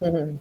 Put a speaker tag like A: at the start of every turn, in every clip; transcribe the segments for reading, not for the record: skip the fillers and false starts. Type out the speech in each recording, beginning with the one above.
A: Uhum.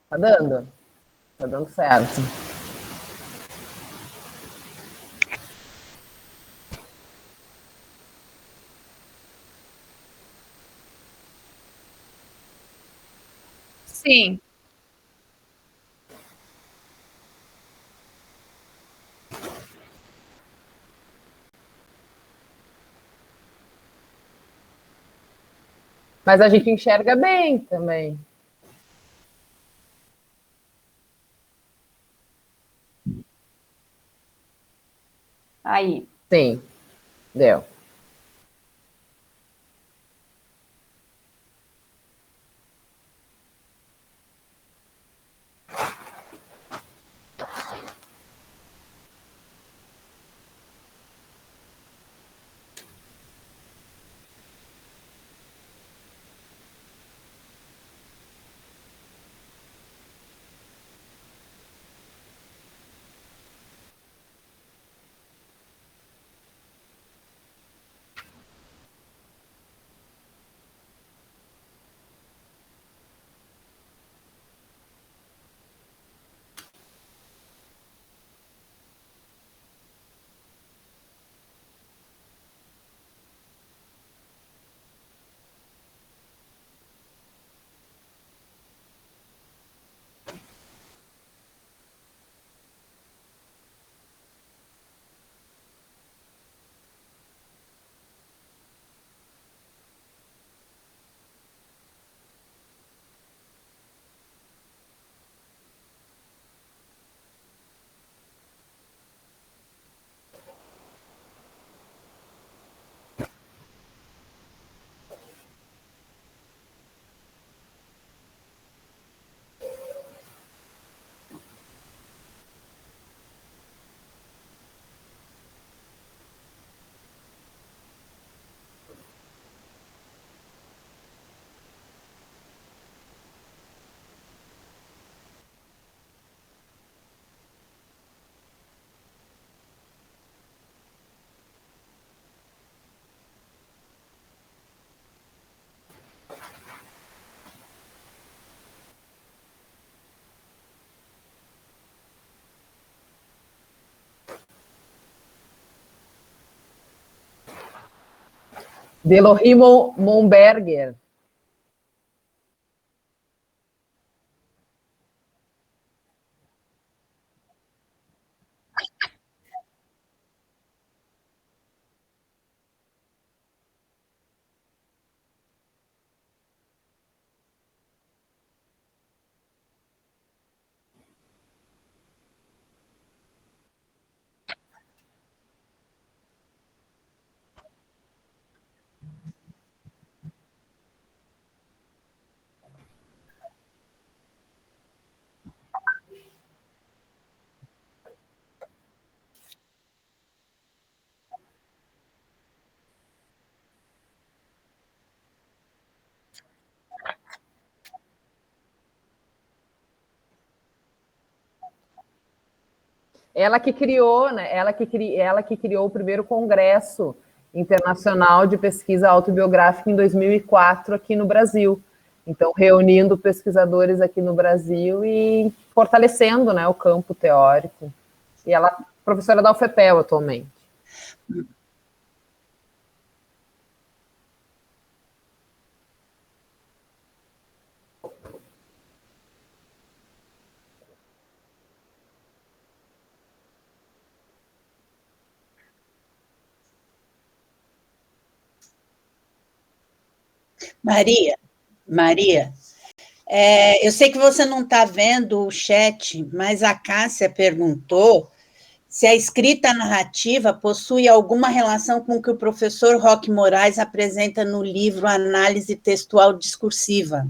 A: Tá dando? Tá dando certo.
B: Sim.
A: Mas a gente enxerga bem também.
B: Aí.
A: Sim, deu. Delorimo Monberger. Ela que criou, né? Ela que criou o primeiro congresso internacional de pesquisa autobiográfica em 2004 aqui no Brasil. Então, reunindo pesquisadores aqui no Brasil e fortalecendo, né, o campo teórico. E ela é professora da UFPEL atualmente.
C: Maria, eu sei que você não está vendo o chat, mas a Cássia perguntou se a escrita narrativa possui alguma relação com o que o professor Roque Moraes apresenta no livro Análise Textual Discursiva.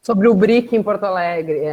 A: Sobre o BRIC em Porto Alegre,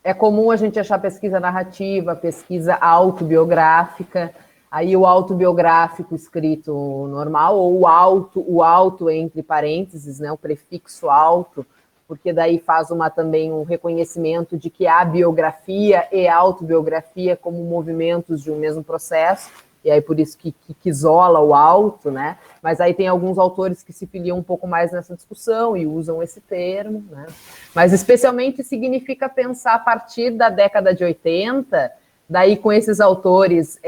A: É comum a gente achar pesquisa narrativa, pesquisa autobiográfica, aí o autobiográfico escrito normal, ou o auto entre parênteses, né, o prefixo auto, porque daí faz também um reconhecimento de que há biografia e autobiografia como movimentos de um mesmo processo, e aí por isso que isola o auto, né? Mas aí tem alguns autores que se filiam um pouco mais nessa discussão e usam esse termo, né? Mas especialmente significa pensar a partir da década de 80, daí com esses autores,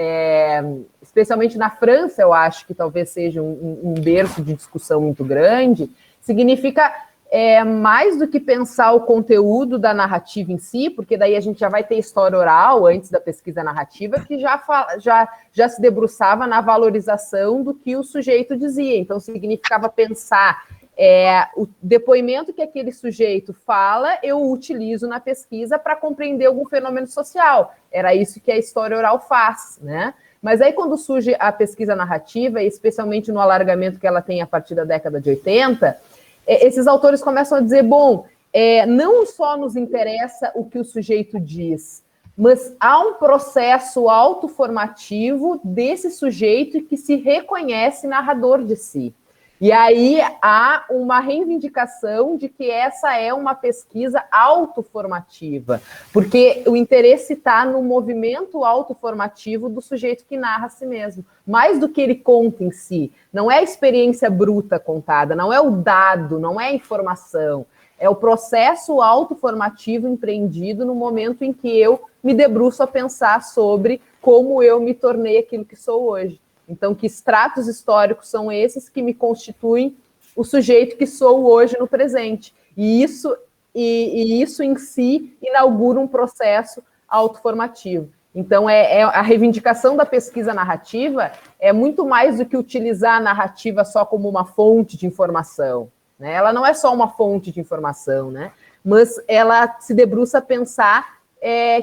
A: especialmente na França, eu acho que talvez seja um berço de discussão muito grande, significa mais do que pensar o conteúdo da narrativa em si, porque daí a gente já vai ter história oral antes da pesquisa narrativa, que já se debruçava na valorização do que o sujeito dizia. Então, significava pensar o depoimento que aquele sujeito fala, eu utilizo na pesquisa para compreender algum fenômeno social. Era isso que a história oral faz, né? Mas aí, quando surge a pesquisa narrativa, especialmente no alargamento que ela tem a partir da década de 80, esses autores começam a dizer, bom, não só nos interessa o que o sujeito diz, mas há um processo autoformativo desse sujeito que se reconhece narrador de si. E aí há uma reivindicação de que essa é uma pesquisa autoformativa, porque o interesse está no movimento autoformativo do sujeito que narra a si mesmo, mais do que ele conta em si. Não é a experiência bruta contada, não é o dado, não é a informação, é o processo autoformativo empreendido no momento em que eu me debruço a pensar sobre como eu me tornei aquilo que sou hoje. Então, que estratos históricos são esses que me constituem o sujeito que sou hoje no presente? E isso em si inaugura um processo autoformativo. Então, a reivindicação da pesquisa narrativa é muito mais do que utilizar a narrativa só como uma fonte de informação, né? Ela não é só uma fonte de informação, né? Mas ela se debruça a pensar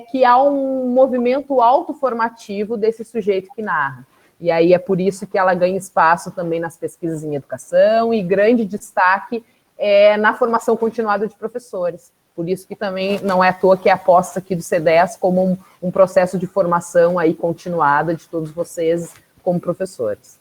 A: que há um movimento autoformativo desse sujeito que narra. E aí é por isso que ela ganha espaço também nas pesquisas em educação e grande destaque na formação continuada de professores. Por isso que também não é à toa que é aposta aqui do C10 como um processo de formação aí continuada de todos vocês como professores.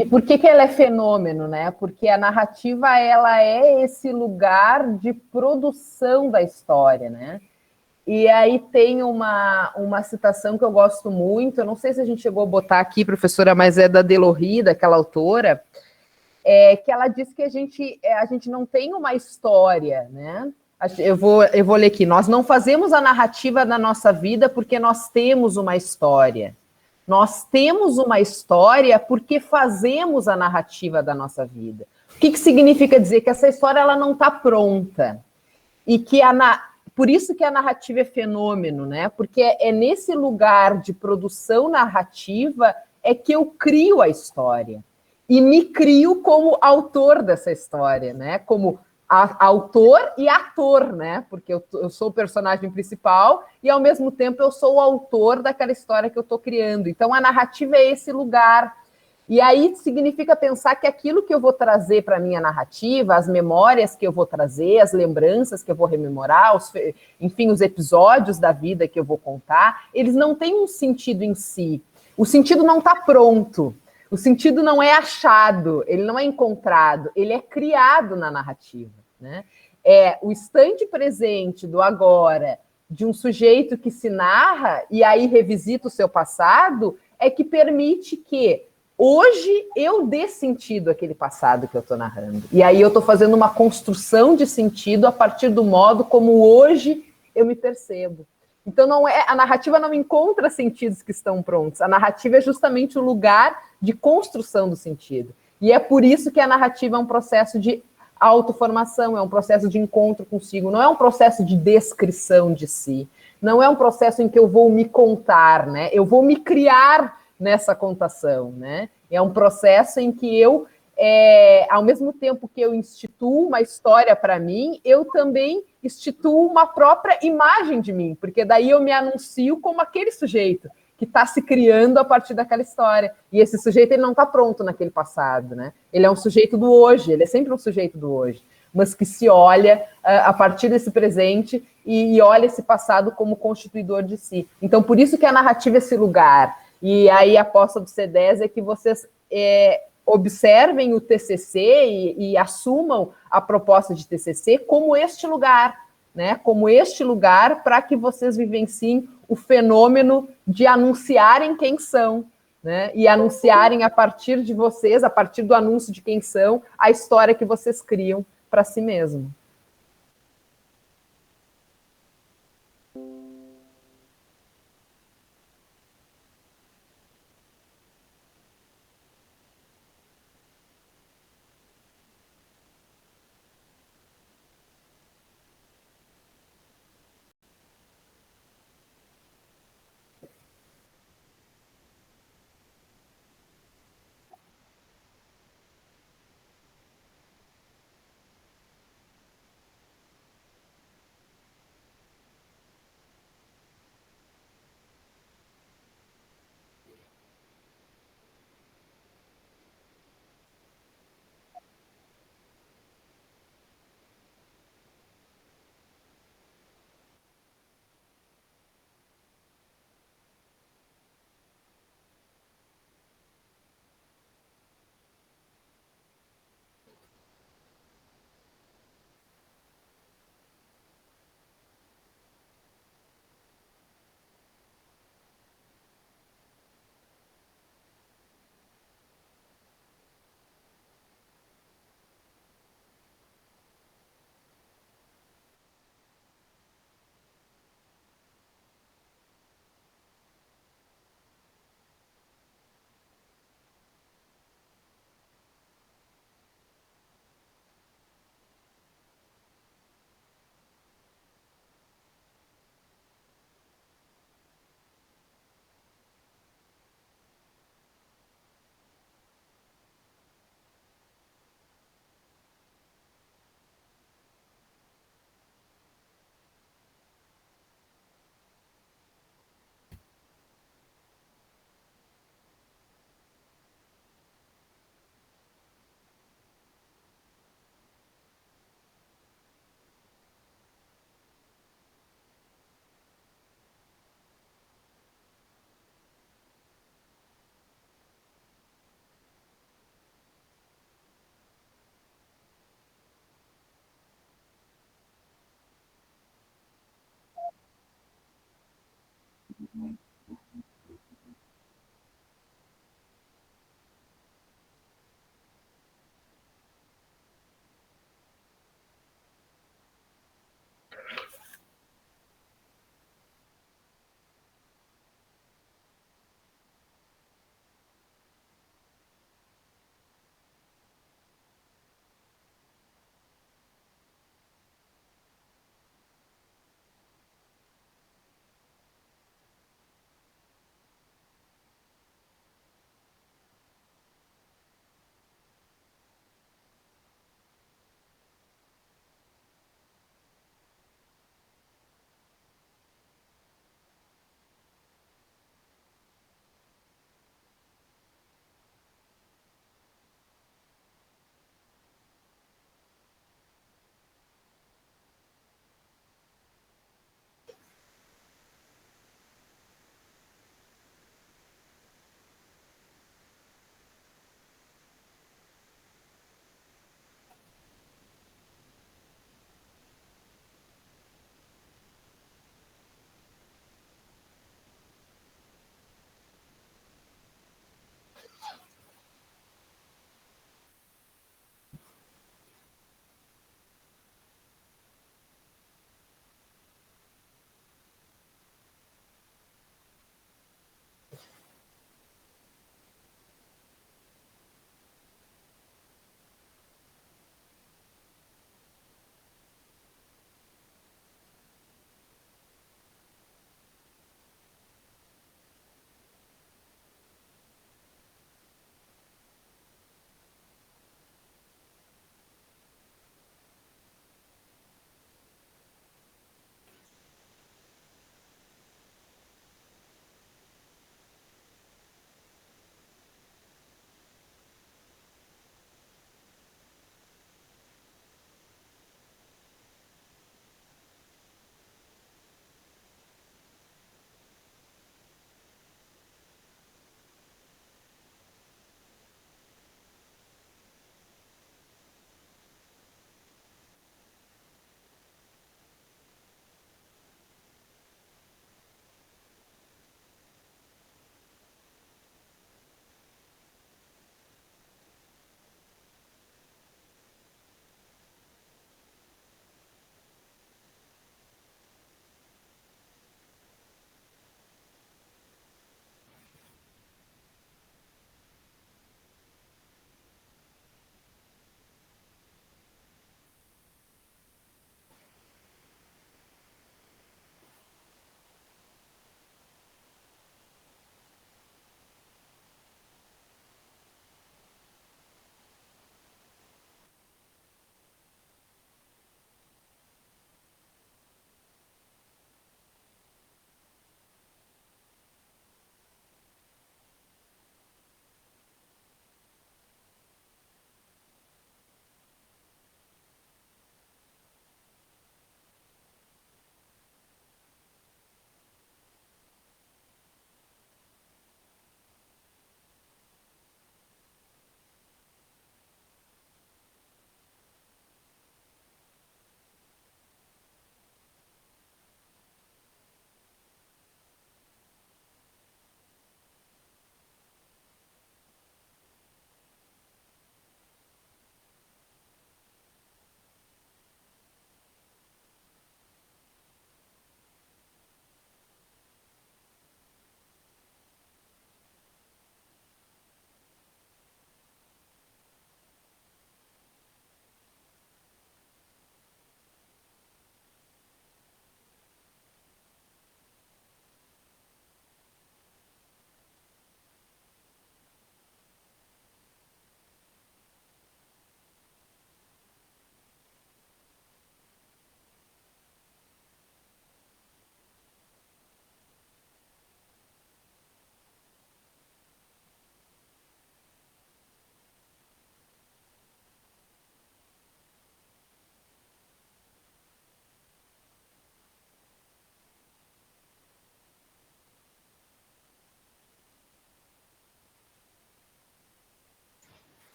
A: E por que ela é fenômeno, né? Porque a narrativa, ela é esse lugar de produção da história, né? E aí tem uma citação que eu gosto muito, eu não sei se a gente chegou a botar aqui, professora, mas é da Delohry, daquela autora, que ela diz que a gente não tem uma história, né? Eu vou ler aqui. Nós não fazemos a narrativa da nossa vida porque nós temos uma história. Nós temos uma história porque fazemos a narrativa da nossa vida. O que significa dizer? Que essa história ela não está pronta. E que por isso que a narrativa é fenômeno, né? Porque é nesse lugar de produção narrativa é que eu crio a história. E me crio como autor dessa história, né? Como autor e ator, né? Porque eu sou o personagem principal e, ao mesmo tempo, eu sou o autor daquela história que eu estou criando. Então, a narrativa é esse lugar. E aí significa pensar que aquilo que eu vou trazer para a minha narrativa, as memórias que eu vou trazer, as lembranças que eu vou rememorar, enfim, os episódios da vida que eu vou contar, eles não têm um sentido em si. O sentido não está pronto. O sentido não é achado, ele não é encontrado, ele é criado na narrativa, né? É o instante presente do agora, de um sujeito que se narra e aí revisita o seu passado, é que permite que hoje eu dê sentido àquele passado que eu estou narrando. E aí eu estou fazendo uma construção de sentido a partir do modo como hoje eu me percebo. Então, a narrativa não encontra sentidos que estão prontos. A narrativa é justamente o lugar de construção do sentido. E é por isso que a narrativa é um processo de autoformação, é um processo de encontro consigo, não é um processo de descrição de si, não é um processo em que eu vou me contar, né? Eu vou me criar nessa contação, né? É um processo em que eu, ao mesmo tempo que eu instituo uma história para mim, eu também instituo uma própria imagem de mim, porque daí eu me anuncio como aquele sujeito que está se criando a partir daquela história. E esse sujeito ele não está pronto naquele passado, né? Ele é um sujeito do hoje, ele é sempre um sujeito do hoje, mas que se olha a partir desse presente e olha esse passado como constituidor de si. Então, por isso que a narrativa é esse lugar. E aí a aposta do C10 é que vocês observem o TCC e assumam a proposta de TCC como este lugar, né? Como este lugar para que vocês vivenciem o fenômeno de anunciarem quem são, né? E anunciarem a partir de vocês, a partir do anúncio de quem são, a história que vocês criam para si mesmo.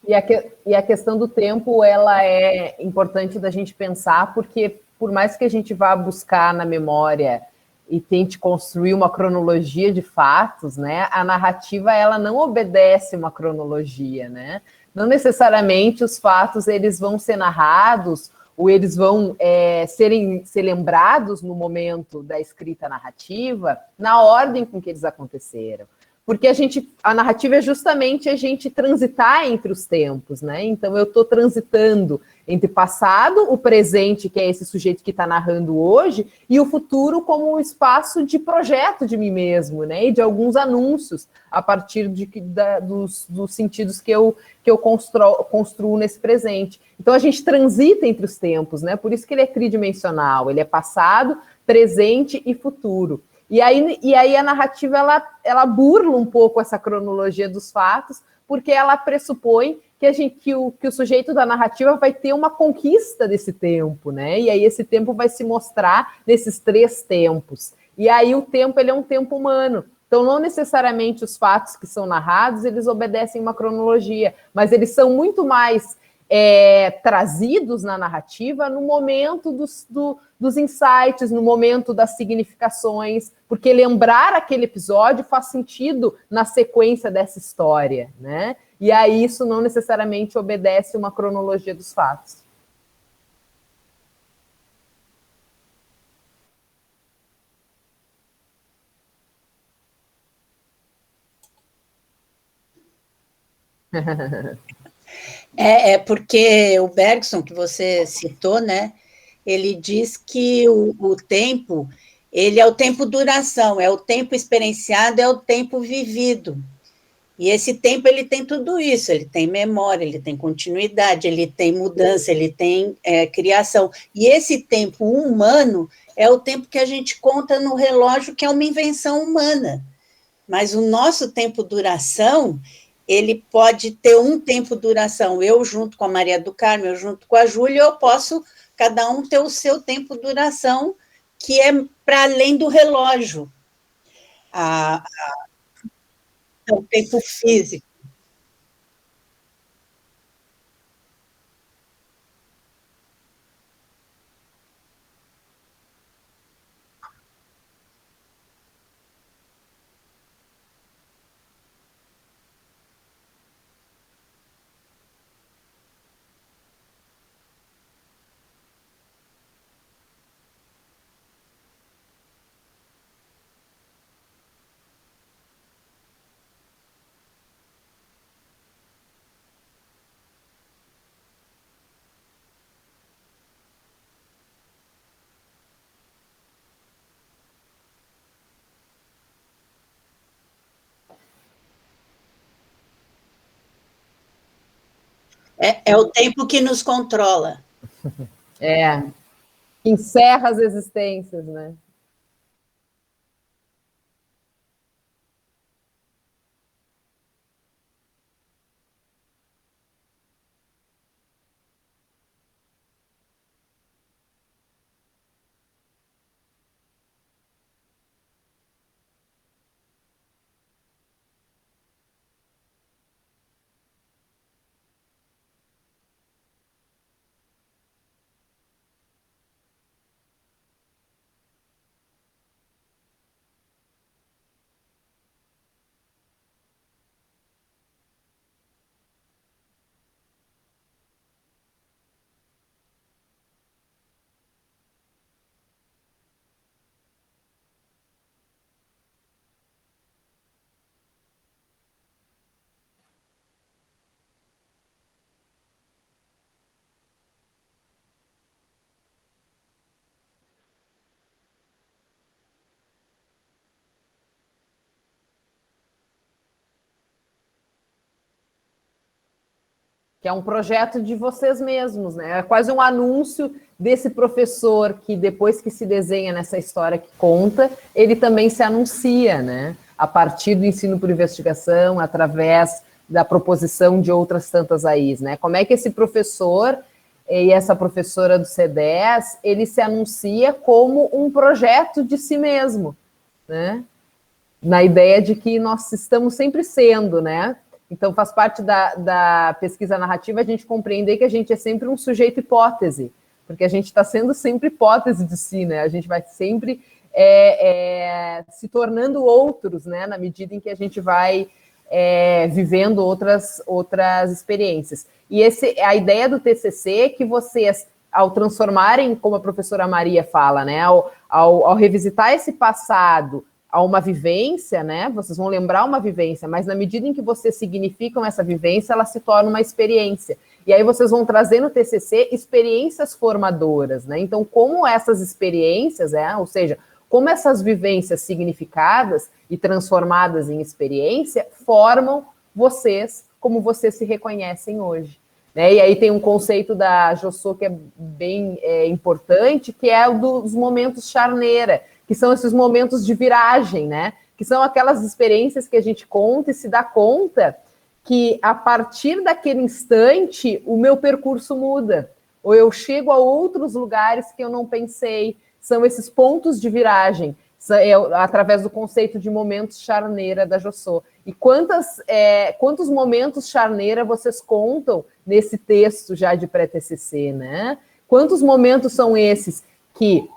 A: E a questão do tempo, ela é importante da gente pensar, porque por mais que a gente vá buscar na memória e tente construir uma cronologia de fatos, né, a narrativa, ela não obedece uma cronologia, né? Não necessariamente os fatos, eles vão ser narrados ou eles vão ser lembrados no momento da escrita narrativa, na ordem com que eles aconteceram. Porque a narrativa é justamente a gente transitar entre os tempos, né? Então, eu estou transitando entre passado, o presente, que é esse sujeito que está narrando hoje, e o futuro como um espaço de projeto de mim mesmo, né? E de alguns anúncios, a partir dos sentidos que eu construo nesse presente. Então, a gente transita entre os tempos, né? Por isso que ele é tridimensional, ele é passado, presente e futuro. E aí a narrativa, ela burla um pouco essa cronologia dos fatos, porque ela pressupõe que o sujeito da narrativa vai ter uma conquista desse tempo, né? E aí esse tempo vai se mostrar nesses 3 tempos. E aí o tempo, ele é um tempo humano. Então, não necessariamente os fatos que são narrados, eles obedecem uma cronologia, mas eles são muito mais trazidos na narrativa no momento dos insights, no momento das significações, porque lembrar aquele episódio faz sentido na sequência dessa história, né? E aí isso não necessariamente obedece uma cronologia dos fatos.
C: Porque o Bergson, que você citou, né, ele diz que o tempo, ele é o tempo duração, é o tempo experienciado, é o tempo vivido. E esse tempo, ele tem tudo isso, ele tem memória, ele tem continuidade, ele tem mudança, ele tem criação. E esse tempo humano é o tempo que a gente conta no relógio, que é uma invenção humana. Mas o nosso tempo duração, ele pode ter um tempo duração, eu junto com a Maria do Carmo, eu junto com a Júlia, eu posso, cada um ter o seu tempo duração, que é para além do relógio. O tempo físico. É o tempo que nos controla.
A: Encerra as existências, né? Que é um projeto de vocês mesmos, né? É quase um anúncio desse professor que, depois que se desenha nessa história que conta, ele também se anuncia, né? A partir do ensino por investigação, através da proposição de outras tantas AIs, né? Como é que esse professor e essa professora do C10, ele se anuncia como um projeto de si mesmo, né? Na ideia de que nós estamos sempre sendo, né? Então, faz parte da pesquisa narrativa a gente compreender que a gente é sempre um sujeito hipótese, porque a gente está sendo sempre hipótese de si, né? A gente vai sempre se tornando outros, né? Na medida em que a gente vai vivendo outras experiências. E a ideia do TCC é que vocês, ao transformarem, como a professora Maria fala, né? Ao revisitar esse passado a uma vivência, né? Vocês vão lembrar uma vivência, mas na medida em que vocês significam essa vivência, ela se torna uma experiência. E aí vocês vão trazer no TCC experiências formadoras, né? Então, como essas experiências, ou seja, como essas vivências significadas e transformadas em experiência formam vocês como vocês se reconhecem hoje. Né? E aí tem um conceito da Jossô que é bem importante, que é o dos momentos charneira, que são esses momentos de viragem, né? Que são aquelas experiências que a gente conta e se dá conta que, a partir daquele instante, o meu percurso muda. Ou eu chego a outros lugares que eu não pensei. São esses pontos de viragem, através do conceito de momentos charneira da Jossô. E quantos momentos charneira vocês contam nesse texto já de pré-TCC, né? Quantos momentos são esses que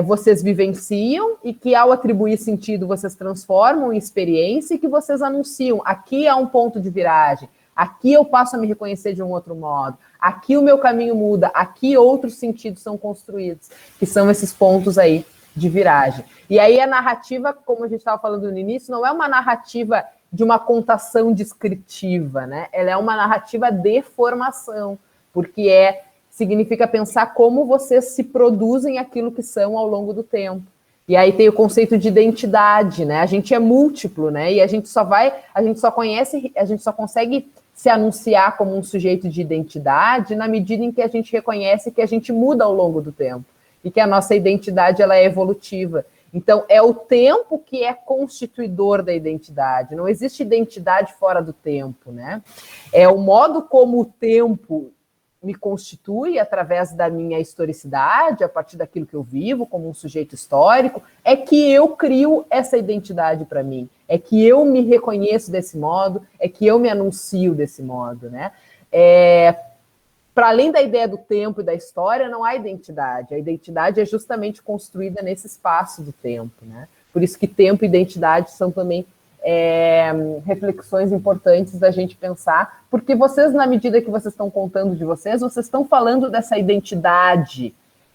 A: vocês vivenciam e que, ao atribuir sentido, vocês transformam em experiência e que vocês anunciam. Aqui há um ponto de viragem, aqui eu passo a me reconhecer de um outro modo, aqui o meu caminho muda, aqui outros sentidos são construídos, que são esses pontos aí de viragem. E aí a narrativa, como a gente estava falando no início, não é uma narrativa de uma contação descritiva, né? Ela é uma narrativa de formação, porque significa pensar como vocês se produzem aquilo que são ao longo do tempo. E aí tem o conceito de identidade, né? A gente é múltiplo, né? E a gente só consegue se anunciar como um sujeito de identidade na medida em que a gente reconhece que a gente muda ao longo do tempo e que a nossa identidade ela é evolutiva. Então, é o tempo que é constituidor da identidade. Não existe identidade fora do tempo, né? É o modo como o tempo me constitui através da minha historicidade, a partir daquilo que eu vivo como um sujeito histórico, é que eu crio essa identidade para mim, é que eu me reconheço desse modo, é que eu me anuncio desse modo, né? Para além da ideia do tempo e da história, não há identidade. A identidade é justamente construída nesse espaço do tempo, né? Por isso que tempo e identidade são também reflexões importantes da gente pensar, porque vocês, na medida que vocês estão contando de vocês estão falando dessa identidade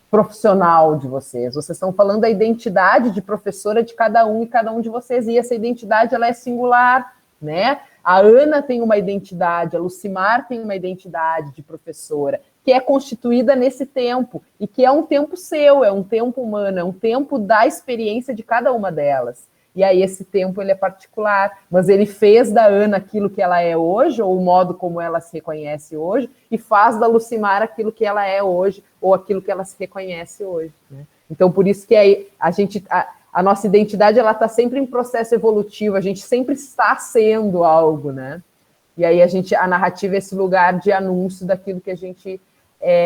A: profissional de vocês estão falando da identidade de professora de cada um e cada um de vocês, e essa identidade ela é singular, né? A Ana tem uma identidade, a Lucimar tem uma identidade de professora, que é constituída nesse tempo, e que é um tempo seu, é um tempo humano, é um tempo da experiência de cada uma delas. E aí esse tempo ele é particular, mas ele fez da Ana aquilo que ela é hoje, ou o modo como ela se reconhece hoje, e faz da Lucimar aquilo que ela é hoje, ou aquilo que ela se reconhece hoje, né? Então, por isso que aí a nossa identidade ela está sempre em processo evolutivo, a gente sempre está sendo algo, né? E aí a narrativa é esse lugar de anúncio daquilo que a gente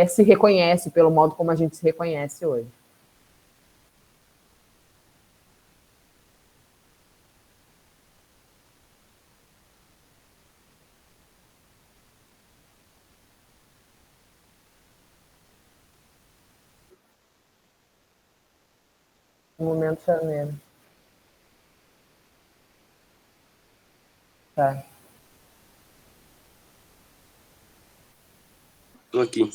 A: se reconhece, pelo modo como a gente se reconhece hoje. Um momento charneiro. Tá.
D: Tô aqui.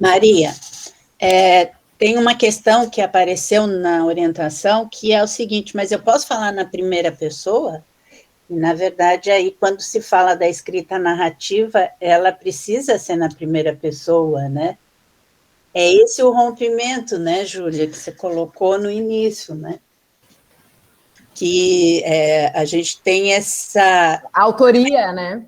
C: Maria, tem uma questão que apareceu na orientação, que é o seguinte, mas eu posso falar na primeira pessoa? Na verdade, aí, quando se fala da escrita narrativa, ela precisa ser na primeira pessoa, né? É esse o rompimento, né, Júlia, que você colocou no início, né? Que a gente tem essa...
A: Autoria, né?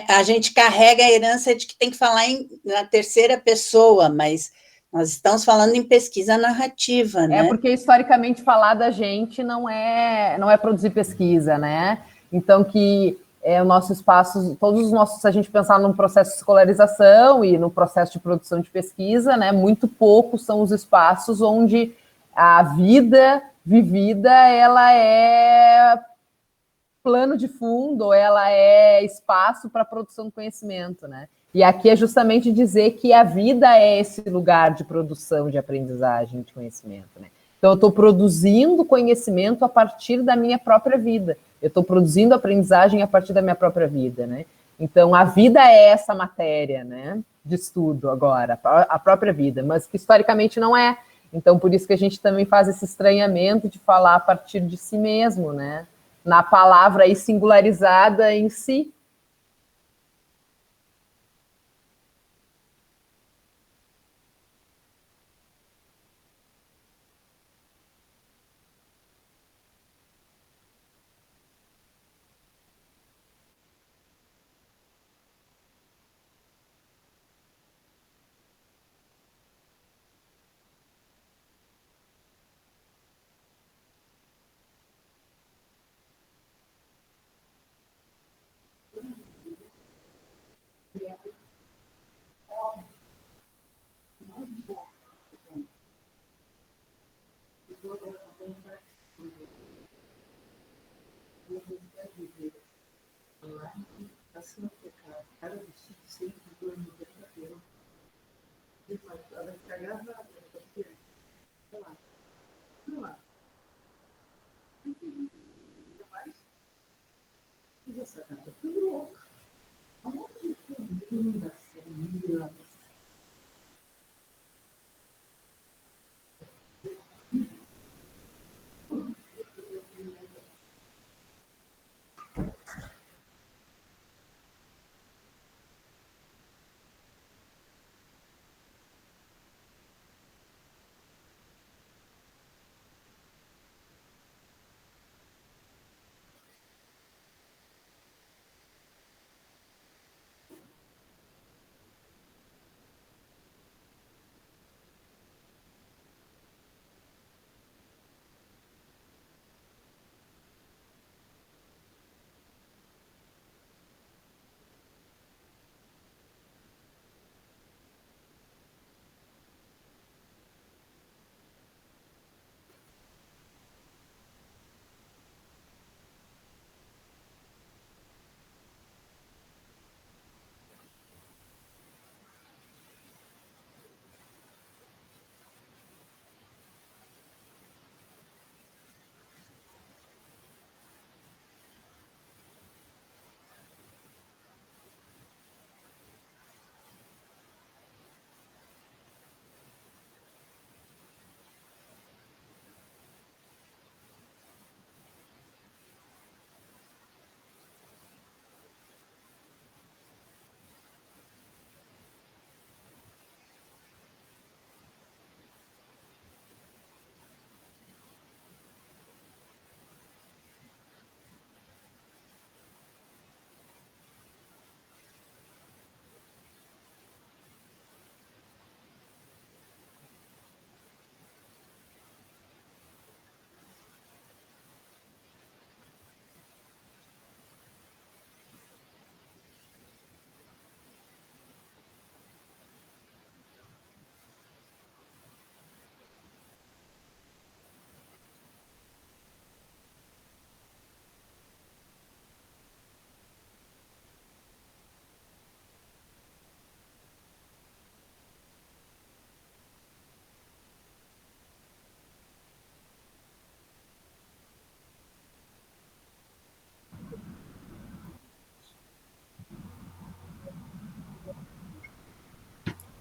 C: A gente carrega a herança de que tem que falar na terceira pessoa, mas nós estamos falando em pesquisa narrativa, né?
A: Porque historicamente falar da gente não é produzir pesquisa, né? Então que o nosso espaço, todos os nossos, se a gente pensar num processo de escolarização e no processo de produção de pesquisa, né? Muito poucos são os espaços onde a vida vivida ela é plano de fundo, ela é espaço para a produção do conhecimento, né? E aqui é justamente dizer que a vida é esse lugar de produção, de aprendizagem, de conhecimento, né? Então, eu estou produzindo conhecimento a partir da minha própria vida. Eu estou produzindo aprendizagem a partir da minha própria vida, né? Então, a vida é essa matéria, né? De estudo agora, a própria vida, mas que historicamente não é. Então, por isso que a gente também faz esse estranhamento de falar a partir de si mesmo, né? Na palavra aí singularizada em si.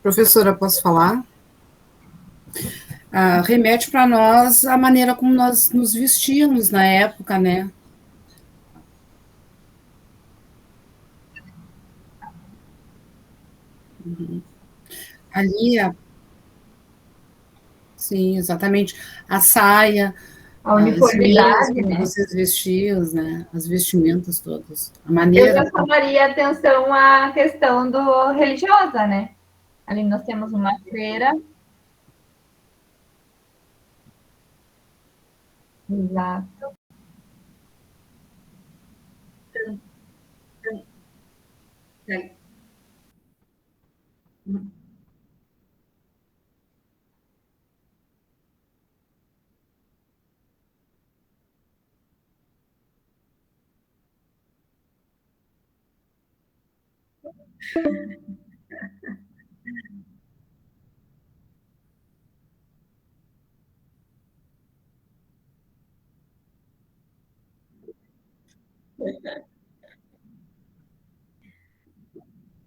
D: Professora, posso falar? Remete para nós a maneira como nós nos vestíamos na época, né? Ali, sim, exatamente. A saia,
B: A
D: as meias,
B: uniformidade,
D: como
B: né?
D: vocês vestiam, né? As vestimentas todas. A
B: Eu
D: maneira.
B: já chamaria atenção à questão do religiosa, né? Ali nós temos uma freira. Exato.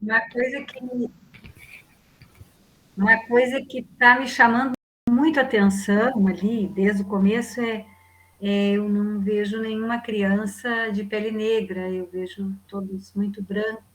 E: Uma coisa que uma coisa que está me chamando muito a atenção ali, desde o começo, eu não vejo nenhuma criança de pele negra, eu vejo todos muito brancos.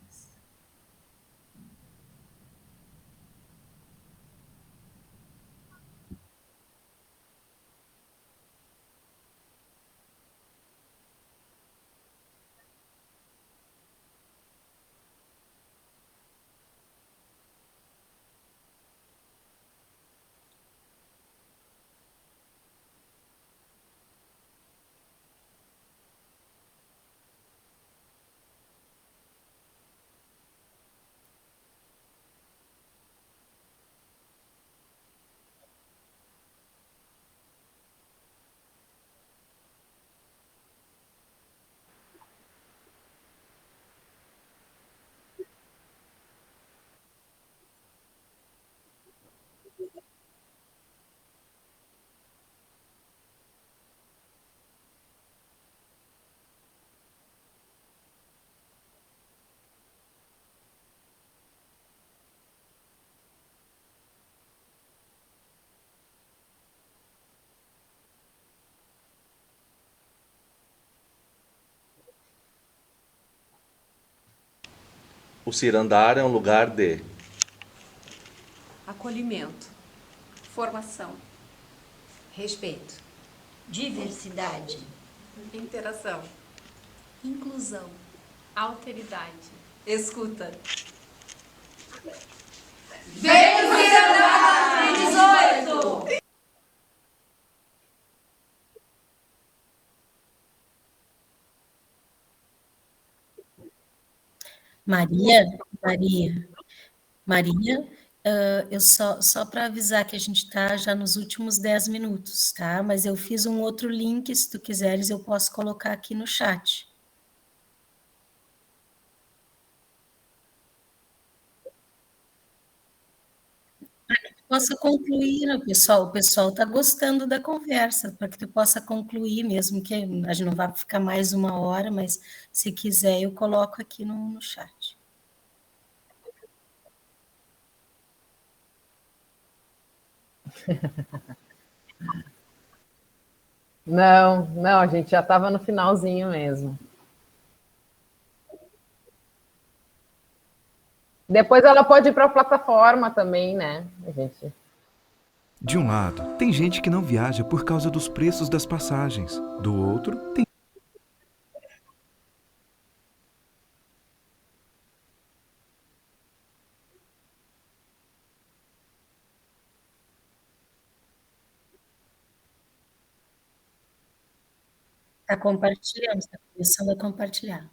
F: O cirandar é um lugar de
G: acolhimento,
H: formação,
G: respeito,
I: diversidade,
H: interação,
I: inclusão,
H: alteridade,
G: escuta.
H: Vem Cirandar 18!
I: Maria, eu só para avisar que a gente está já nos últimos 10 minutos, tá? Mas eu fiz um outro link, se tu quiseres, eu posso colocar aqui no chat. Possa concluir, né, pessoal? O pessoal está gostando da conversa, para que tu possa concluir, mesmo que a gente não vá ficar mais 1 hora, mas se quiser, eu coloco aqui no chat.
A: Não, não, a gente já estava no finalzinho mesmo. Depois ela pode ir para a plataforma também, né? A gente.
J: De um lado, tem gente que não viaja por causa dos preços das passagens. Do outro, tem.
I: Está compartilhando, está começando a compartilhar.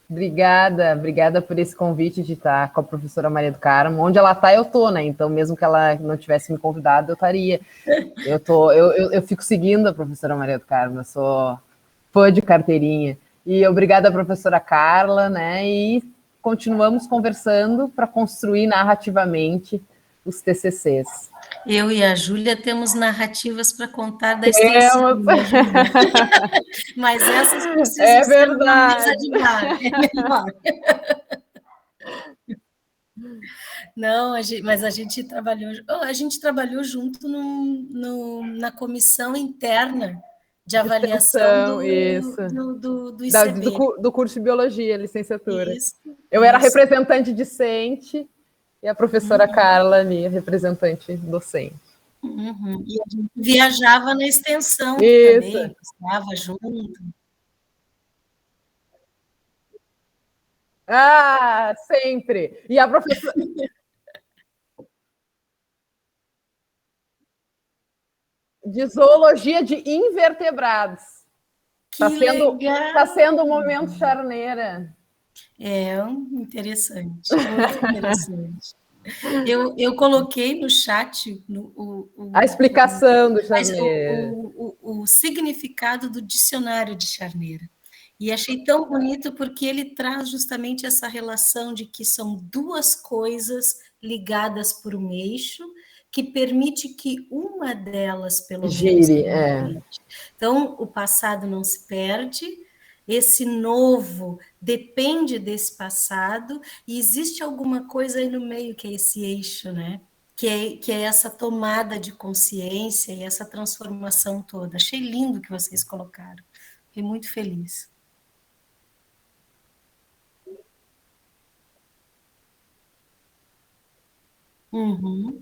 A: Obrigada por esse convite de estar com a professora Maria do Carmo. Onde ela está, eu tô, né? Então, mesmo que ela não tivesse me convidado, eu estaria. Eu fico seguindo a professora Maria do Carmo, eu sou fã de carteirinha. E obrigada, professora Carla, né? E continuamos conversando para construir narrativamente os TCCs.
I: Eu e a Júlia temos narrativas para contar da extensão, né, Júlia? Mas essas precisam ser numa mesa de bar, é melhor. Não, mas a gente trabalhou junto na comissão interna de avaliação do ICB.
A: Do curso de Biologia, licenciatura.
I: Isso,
A: eu era representante discente e a professora Carla, minha representante docente.
I: Uhum. E a gente viajava na extensão também, estava junto.
A: Ah, sempre! E a professora... de zoologia de invertebrados. Está sendo um momento charneira.
I: É interessante, muito interessante. Eu coloquei no chat
A: a explicação do charneira.
I: O significado do dicionário de charneira. E achei tão bonito porque ele traz justamente essa relação de que são duas coisas ligadas por um eixo que permite que uma delas, pelo menos, Então, o passado não se perde, esse novo depende desse passado, e existe alguma coisa aí no meio que é esse eixo, né? Que é essa tomada de consciência e essa transformação toda. Achei lindo que vocês colocaram. Fiquei muito feliz. Uhum.